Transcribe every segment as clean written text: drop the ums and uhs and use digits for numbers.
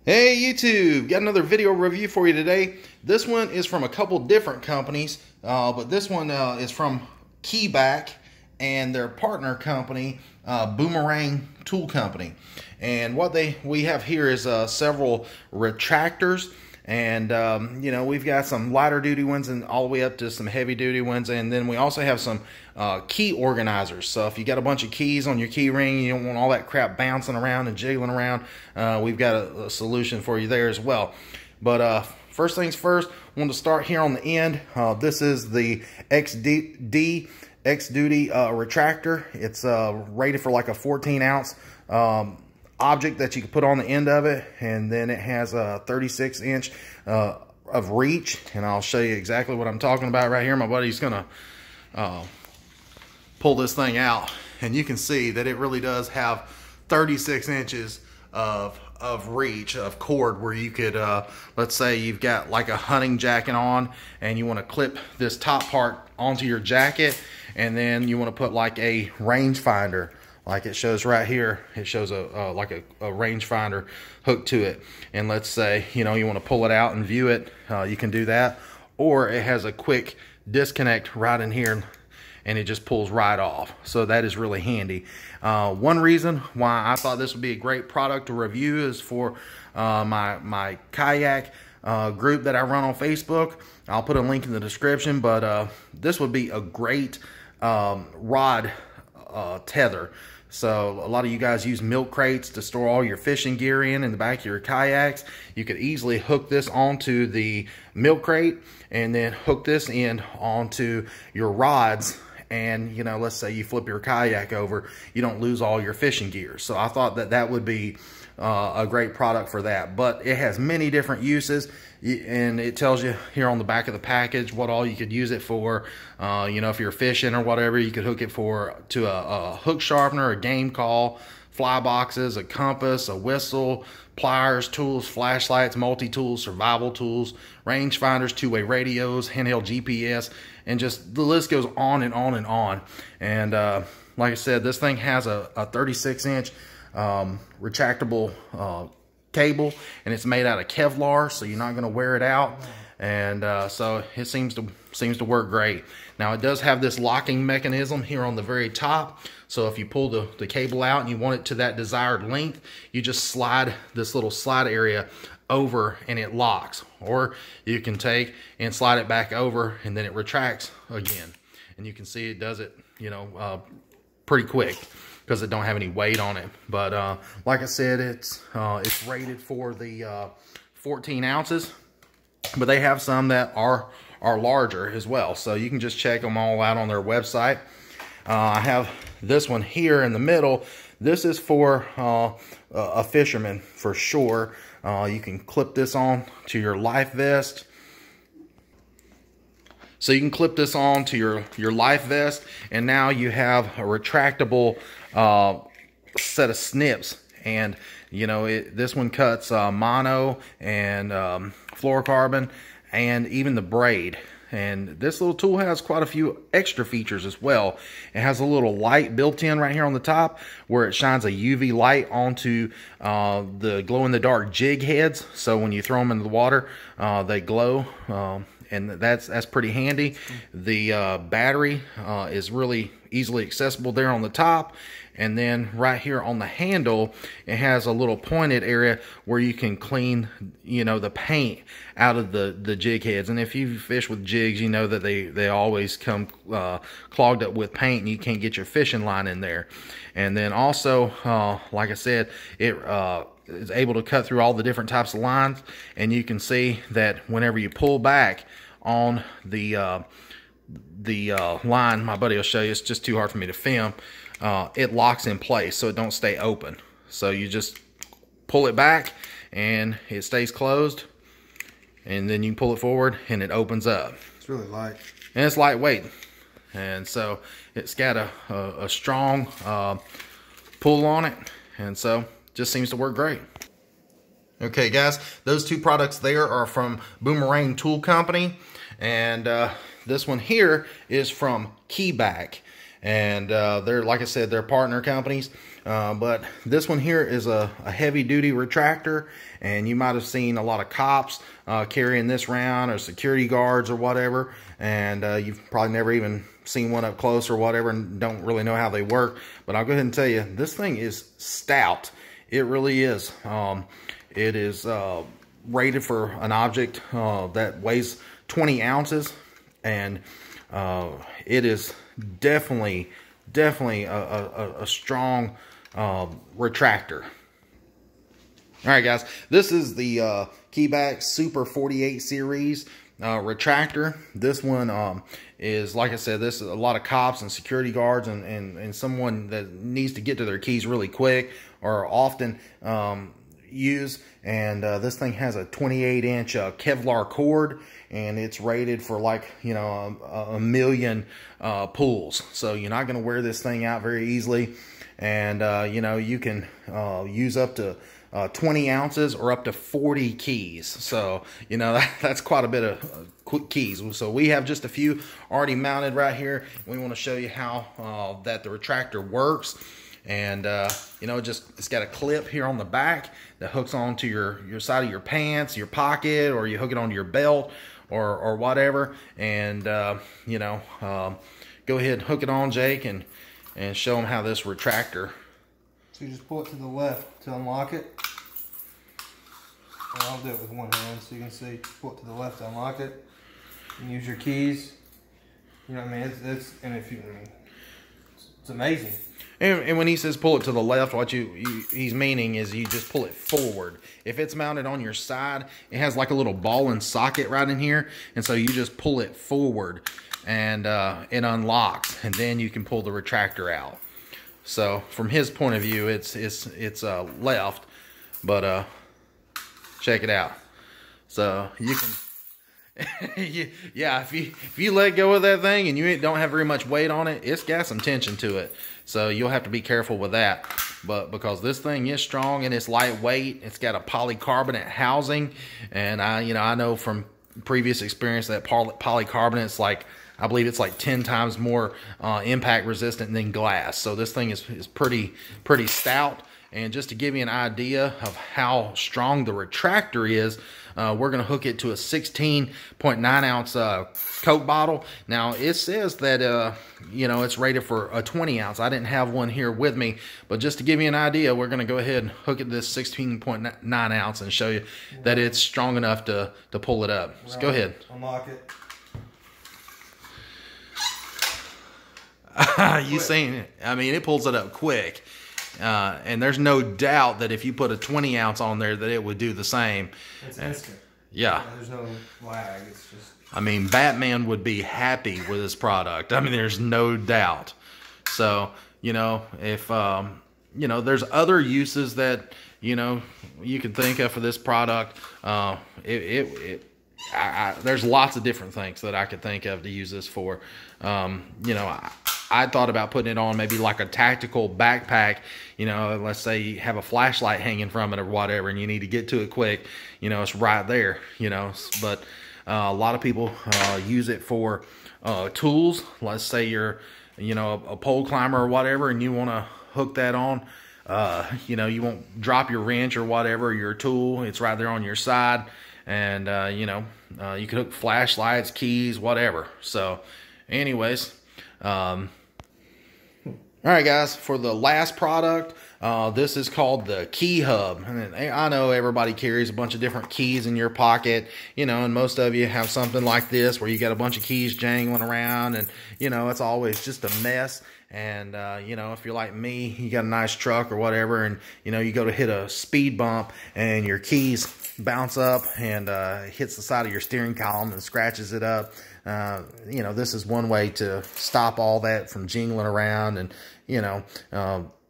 Hey YouTube, got another video review for you today. This one is from a couple different companies, but this one is from KEY-BAK and their partner company, Boomerang Tool Company. And what we have here is several retractors, and you know, we've got some lighter duty ones and all the way up to some heavy duty ones, and then we also have some key organizers. So if you got a bunch of keys on your key ring, you don't want all that crap bouncing around and jiggling around, we've got a solution for you there as well. But first things first, I want to start here on the end. This is the XD X-Duty retractor. It's rated for like a 14 ounce object that you can put on the end of it, and then it has a 36 inch of reach, and I'll show you exactly what I'm talking about right here. My buddy's gonna pull this thing out, and you can see that it really does have 36 inches of reach of cord, where you could let's say you've got like a hunting jacket on and you want to clip this top part onto your jacket, and then you want to put like a rangefinder, like it shows right here. It shows like a rangefinder hooked to it, and let's say you know you want to pull it out and view it, you can do that, or it has a quick disconnect right in here and it just pulls right off. So that is really handy. One reason why I thought this would be a great product to review is for my kayak group that I run on Facebook. I'll put a link in the description, but this would be a great rod tether. So a lot of you guys use milk crates to store all your fishing gear in the back of your kayaks. You could easily hook this onto the milk crate and then hook this in onto your rods. And, you know, let's say you flip your kayak over, you don't lose all your fishing gear. So I thought that that would be a great product for that. But it has many different uses, and it tells you here on the back of the package what all you could use it for. You know, if you're fishing or whatever, you could hook it to a hook sharpener, a game call, fly boxes, a compass, a whistle, pliers, tools, flashlights, multi-tools, survival tools, rangefinders, two-way radios, handheld GPS, and just the list goes on and on and on. And like I said, this thing has a 36-inch retractable cable, and it's made out of Kevlar, so you're not going to wear it out. And so it seems to work great. Now it does have this locking mechanism here on the very top, so if you pull the cable out and you want it to that desired length, you just slide this little slide area over and it locks. Or you can take and slide it back over and then it retracts again, and you can see it does it, you know, pretty quick because it don't have any weight on it. But like I said, it's rated for the 14 ounces, but they have some that are larger as well, so you can just check them all out on their website. I have this one here in the middle. This is for a fisherman for sure. You can clip this on to your life vest. So you can clip this on to your life vest, and now you have a retractable set of snips. And you know, this one cuts mono and fluorocarbon and even the braid. And this little tool has quite a few extra features as well. It has a little light built in right here on the top where it shines a UV light onto the glow-in-the-dark jig heads. So when you throw them into the water, they glow, and that's pretty handy. The battery is really easily accessible there on the top. And then right here on the handle, it has a little pointed area where you can clean, you know, the paint out of the jig heads. And if you fish with jigs, you know that they always come clogged up with paint, and you can't get your fishing line in there. And then also, like I said, it is able to cut through all the different types of lines. And you can see that whenever you pull back on the line, my buddy will show you, it's just too hard for me to film. It locks in place so it don't stay open. So you just pull it back and it stays closed, and then you can pull it forward and it opens up. It's really light. And it's lightweight. And so it's got a strong pull on it, and so just seems to work great. Okay guys, those two products there are from Boomerang Tool Company, and this one here is from KEY-BAK. And they're, like I said, they're partner companies. But this one here is a heavy-duty retractor, and you might have seen a lot of cops carrying this around, or security guards or whatever, and you've probably never even seen one up close or whatever and don't really know how they work. But I'll go ahead and tell you, this thing is stout. It really is. It is rated for an object that weighs 20 ounces, and it is definitely a strong retractor. All right, guys, this is the KEY-BAK Super 48 series retractor. This one is, like I said, this is a lot of cops and security guards and someone that needs to get to their keys really quick or often use. And this thing has a 28-inch Kevlar cord, and it's rated for, like, you know, a million pulls. So you're not going to wear this thing out very easily. And you know, you can use up to 20 ounces or up to 40 keys. So, you know, that's quite a bit of quick keys. So we have just a few already mounted right here. We want to show you how that the retractor works. And you know, it's got a clip here on the back that hooks onto your side of your pants, your pocket, or you hook it onto your belt or whatever. And you know, go ahead and hook it on, Jake, and show them how this retractor. So you just pull it to the left to unlock it. And I'll do it with one hand so you can see. Pull it to the left to unlock it. And use your keys. You know what I mean? It's amazing. And when he says pull it to the left, what he's meaning is you just pull it forward. If it's mounted on your side, it has like a little ball and socket right in here, and so you just pull it forward, and it unlocks, and then you can pull the retractor out. So from his point of view, it's left, but check it out. So you can. Yeah, if you let go of that thing and you don't have very much weight on it, it's got some tension to it. So you'll have to be careful with that. But because this thing is strong and it's lightweight, it's got a polycarbonate housing, and I know from previous experience that polycarbonate's like, I believe it's like 10 times more impact resistant than glass. So this thing is pretty stout. And just to give you an idea of how strong the retractor is, we're going to hook it to a 16.9 ounce Coke bottle. Now it says that you know, it's rated for a 20 ounce. I didn't have one here with me, but just to give you an idea, we're going to go ahead and hook it to this 16.9 ounce and show you that it's strong enough to pull it up. So go ahead. Unlock it. You seen it? I mean, it pulls it up quick. And there's no doubt that if you put a 20 ounce on there that it would do the same. It's instant. Yeah. There's no lag. It's just. I mean, Batman would be happy with this product. I mean, there's no doubt. So, you know, if, you know, there's other uses that, you know, you can think of for this product. There's lots of different things that I could think of to use this for. You know, I thought about putting it on maybe like a tactical backpack. You know, let's say you have a flashlight hanging from it or whatever, and you need to get to it quick. You know, it's right there. You know, but a lot of people use it for tools. Let's say you're, you know, a pole climber or whatever, and you want to hook that on. You know, you won't drop your wrench or whatever, your tool. It's right there on your side. And, you know, you can hook flashlights, keys, whatever. So, anyways, all right, guys, for the last product, this is called the key hub. And I know everybody carries a bunch of different keys in your pocket, you know, and most of you have something like this where you got a bunch of keys jangling around, and, you know, it's always just a mess. And, you know, if you're like me, you got a nice truck or whatever, and, you know, you go to hit a speed bump and your keys bounce up and hits the side of your steering column and scratches it up. You know, this is one way to stop all that from jingling around. And, you know,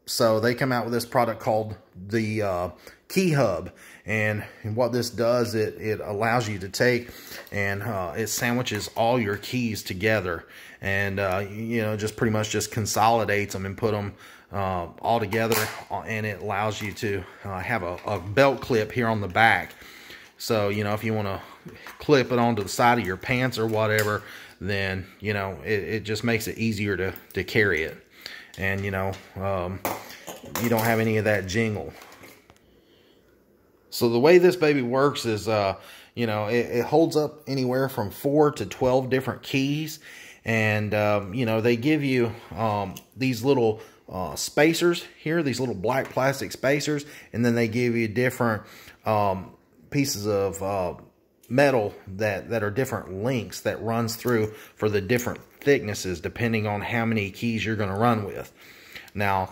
so they come out with this product called the Key Hub. And what this does, it allows you to take and it sandwiches all your keys together, and you know, just pretty much just consolidates them and put them all together, and it allows you to have a belt clip here on the back. So, you know, if you want to clip it onto the side of your pants or whatever, then, you know, it just makes it easier to carry it. And, you know, you don't have any of that jingle. So the way this baby works is, you know, it holds up anywhere from 4 to 12 different keys. And, you know, they give you these little spacers here, these little black plastic spacers. And then they give you different pieces of metal that are different lengths that runs through for the different thicknesses depending on how many keys you're going to run with. Now,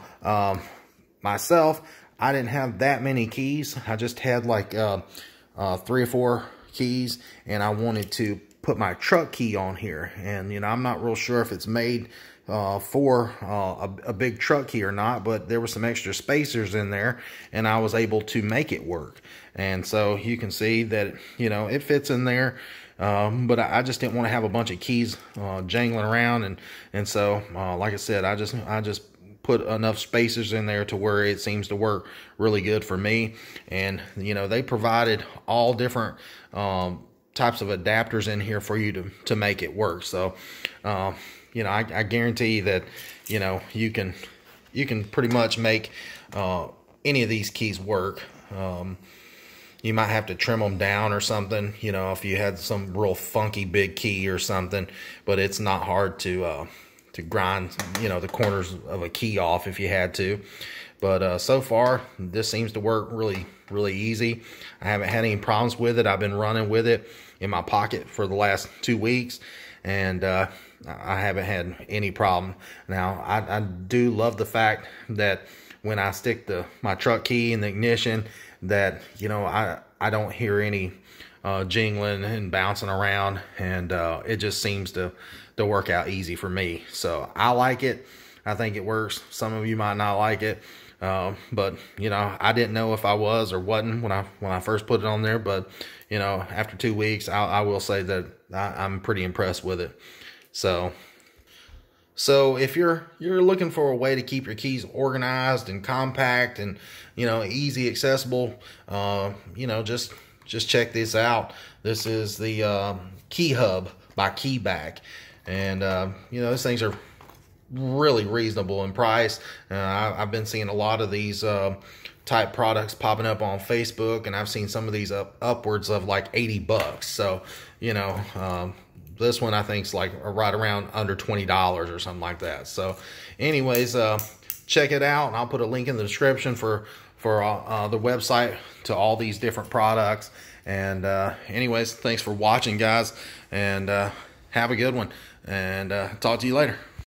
myself, I didn't have that many keys. I just had like 3 or 4 keys, and I wanted to put my truck key on here. And, you know, I'm not real sure if it's made for a big truck key or not, but there were some extra spacers in there, and I was able to make it work. And so you can see that, you know, it fits in there. But I just didn't want to have a bunch of keys jangling around, and so like I said, I just put enough spacers in there to where it seems to work really good for me. And, you know, they provided all different types of adapters in here for you to make it work. So, you know, I guarantee that, you know, you can pretty much make any of these keys work. You might have to trim them down or something, you know, if you had some real funky big key or something, but it's not hard to grind, you know, the corners of a key off if you had to. But so far, this seems to work really, really easy. I haven't had any problems with it. I've been running with it in my pocket for the last 2 weeks, and I haven't had any problem. Now, I do love the fact that when I stick my truck key in the ignition, that, you know, I don't hear any jingling and bouncing around, and it just seems to work out easy for me. So I like it. I think it works. Some of you might not like it, but, you know, I didn't know if I was or wasn't when I first put it on there. But, you know, after 2 weeks, I will say that I'm pretty impressed with it. So if you're looking for a way to keep your keys organized and compact and, you know, easy accessible, you know, just check this out. This is the Key Hub by KEY-BAK, and you know, these things are really reasonable in price. I've been seeing a lot of these type products popping up on Facebook, and I've seen some of these upwards of like 80 bucks. So, you know, this one I think is like right around under $20 or something like that. So anyways, check it out, and I'll put a link in the description for the website to all these different products. And anyways, thanks for watching, guys, and have a good one, and talk to you later.